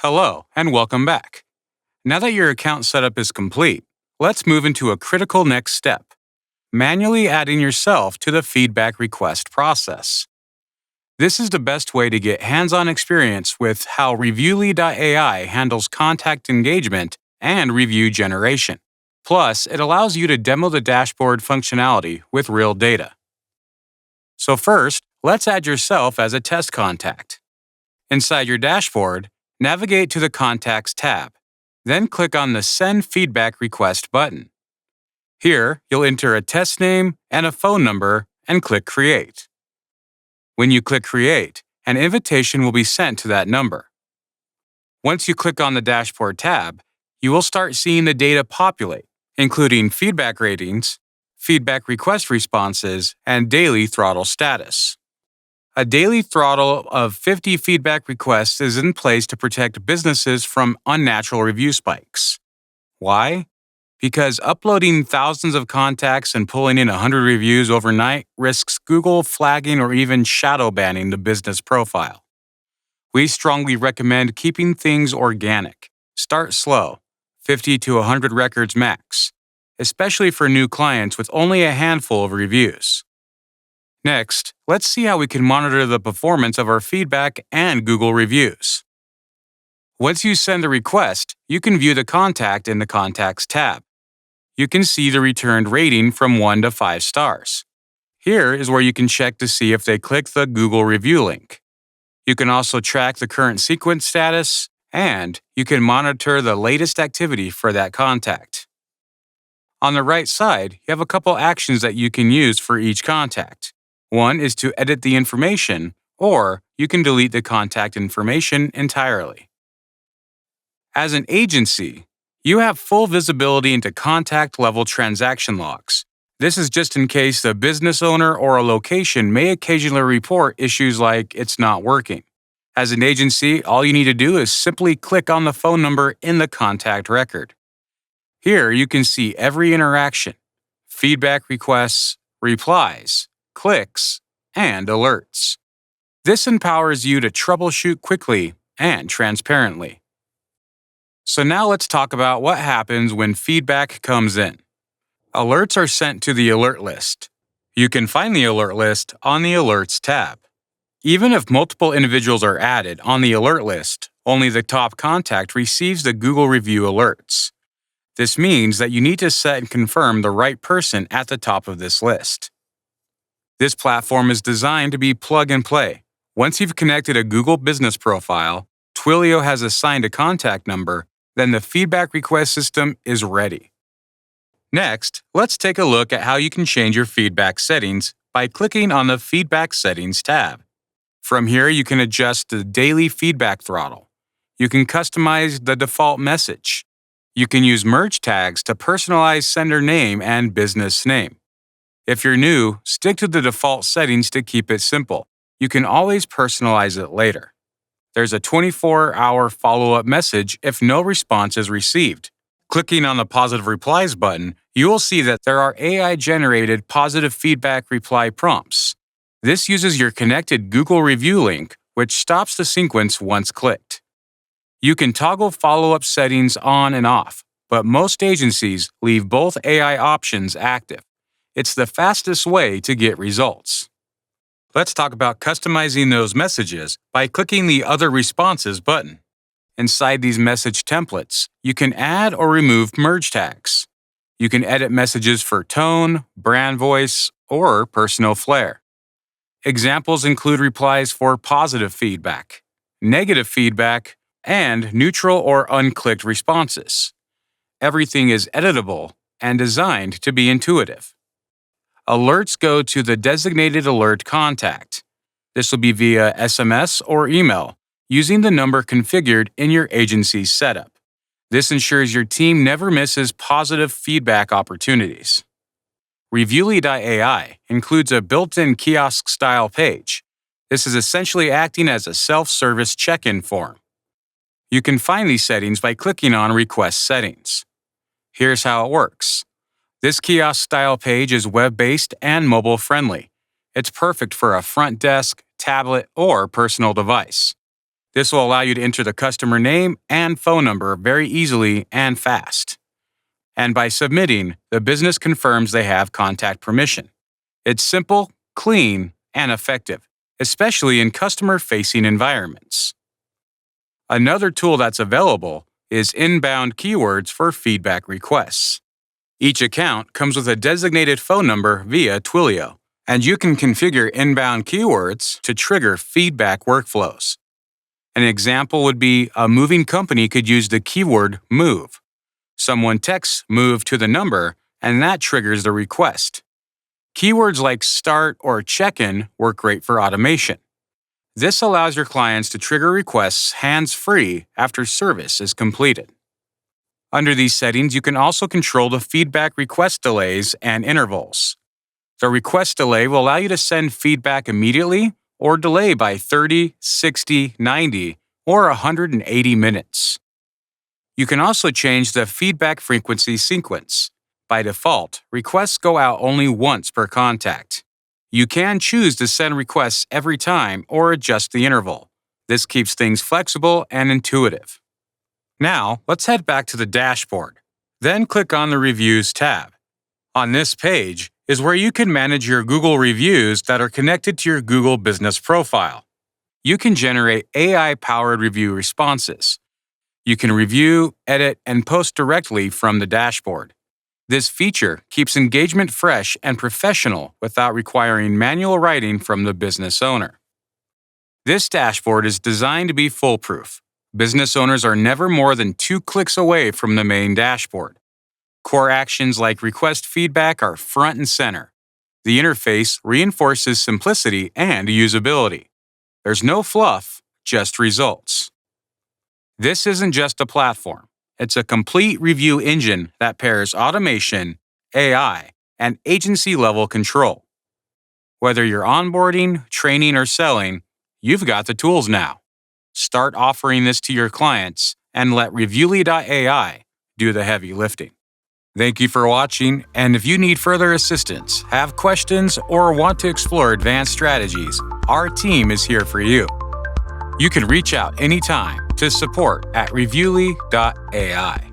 Hello, and welcome back. Now that your account setup is complete, let's move into a critical next step: manually adding yourself to the feedback request process. This is the best way to get hands on experience with how Reviewly.ai handles contact engagement and review generation. Plus, it allows you to demo the dashboard functionality with real data. So, first, let's add yourself as a test contact. Inside your dashboard, navigate to the Contacts tab. Then click on the Send Feedback Request button. Here, you'll enter a test name and a phone number and click Create. When you click Create, an invitation will be sent to that number. Once you click on the Dashboard tab, you will start seeing the data populate, including feedback ratings, feedback request responses, and daily throttle status. A daily throttle of 50 feedback requests is in place to protect businesses from unnatural review spikes. Why? Because uploading thousands of contacts and pulling in 100 reviews overnight risks Google flagging or even shadow banning the business profile. We strongly recommend keeping things organic. Start slow, 50 to 100 records max, especially for new clients with only a handful of reviews. Next, let's see how we can monitor the performance of our feedback and Google reviews. Once you send the request, you can view the contact in the Contacts tab. You can see the returned rating from 1 to 5 stars. Here is where you can check to see if they clicked the Google review link. You can also track the current sequence status, and you can monitor the latest activity for that contact. On the right side, you have a couple actions that you can use for each contact. One is to edit the information, or you can delete the contact information entirely. As an agency, you have full visibility into contact-level transaction logs. This is just in case the business owner or a location may occasionally report issues like it's not working. As an agency, all you need to do is simply click on the phone number in the contact record. Here you can see every interaction, feedback requests, replies, clicks, and alerts. This empowers you to troubleshoot quickly and transparently. So now let's talk about what happens when feedback comes in. Alerts are sent to the alert list. You can find the alert list on the Alerts tab. Even if multiple individuals are added on the alert list, only the top contact receives the Google review alerts. This means that you need to set and confirm the right person at the top of this list. This platform is designed to be plug and play. Once you've connected a Google business profile, Twilio has assigned a contact number, then the feedback request system is ready. Next, let's take a look at how you can change your feedback settings by clicking on the Feedback Settings tab. From here, you can adjust the daily feedback throttle. You can customize the default message. You can use merge tags to personalize sender name and business name. If you're new, stick to the default settings to keep it simple. You can always personalize it later. There's a 24-hour follow-up message if no response is received. Clicking on the Positive Replies button, you will see that there are AI-generated positive feedback reply prompts. This uses your connected Google review link, which stops the sequence once clicked. You can toggle follow-up settings on and off, but most agencies leave both AI options active. It's the fastest way to get results. Let's talk about customizing those messages by clicking the Other Responses button. Inside these message templates, you can add or remove merge tags. You can edit messages for tone, brand voice, or personal flair. Examples include replies for positive feedback, negative feedback, and neutral or unclicked responses. Everything is editable and designed to be intuitive. Alerts go to the designated alert contact. This will be via SMS or email, using the number configured in your agency's setup. This ensures your team never misses positive feedback opportunities. Reviewly.ai includes a built-in kiosk-style page. This is essentially acting as a self-service check-in form. You can find these settings by clicking on Request Settings. Here's how it works. This kiosk-style page is web-based and mobile-friendly. It's perfect for a front desk, tablet, or personal device. This will allow you to enter the customer name and phone number very easily and fast. And by submitting, the business confirms they have contact permission. It's simple, clean, and effective, especially in customer-facing environments. Another tool that's available is inbound keywords for feedback requests. Each account comes with a designated phone number via Twilio, and you can configure inbound keywords to trigger feedback workflows. An example would be a moving company could use the keyword move. Someone texts move to the number, and that triggers the request. Keywords like start or check-in work great for automation. This allows your clients to trigger requests hands-free after service is completed. Under these settings, you can also control the feedback request delays and intervals. The request delay will allow you to send feedback immediately or delay by 30, 60, 90, or 180 minutes. You can also change the feedback frequency sequence. By default, requests go out only once per contact. You can choose to send requests every time or adjust the interval. This keeps things flexible and intuitive. Now, let's head back to the dashboard. Then click on the Reviews tab. On this page is where you can manage your Google reviews that are connected to your Google business profile. You can generate AI-powered review responses. You can review, edit, and post directly from the dashboard. This feature keeps engagement fresh and professional without requiring manual writing from the business owner. This dashboard is designed to be foolproof. Business owners are never more than 2 clicks away from the main dashboard. Core actions like request feedback are front and center. The interface reinforces simplicity and usability. There's no fluff, just results. This isn't just a platform. It's a complete review engine that pairs automation, AI, and agency-level control. Whether you're onboarding, training, or selling, you've got the tools now. Start offering this to your clients and let Reviewly.ai do the heavy lifting. Thank you for watching, and if you need further assistance, have questions, or want to explore advanced strategies, our team is here for you. You can reach out anytime to support@Reviewly.ai.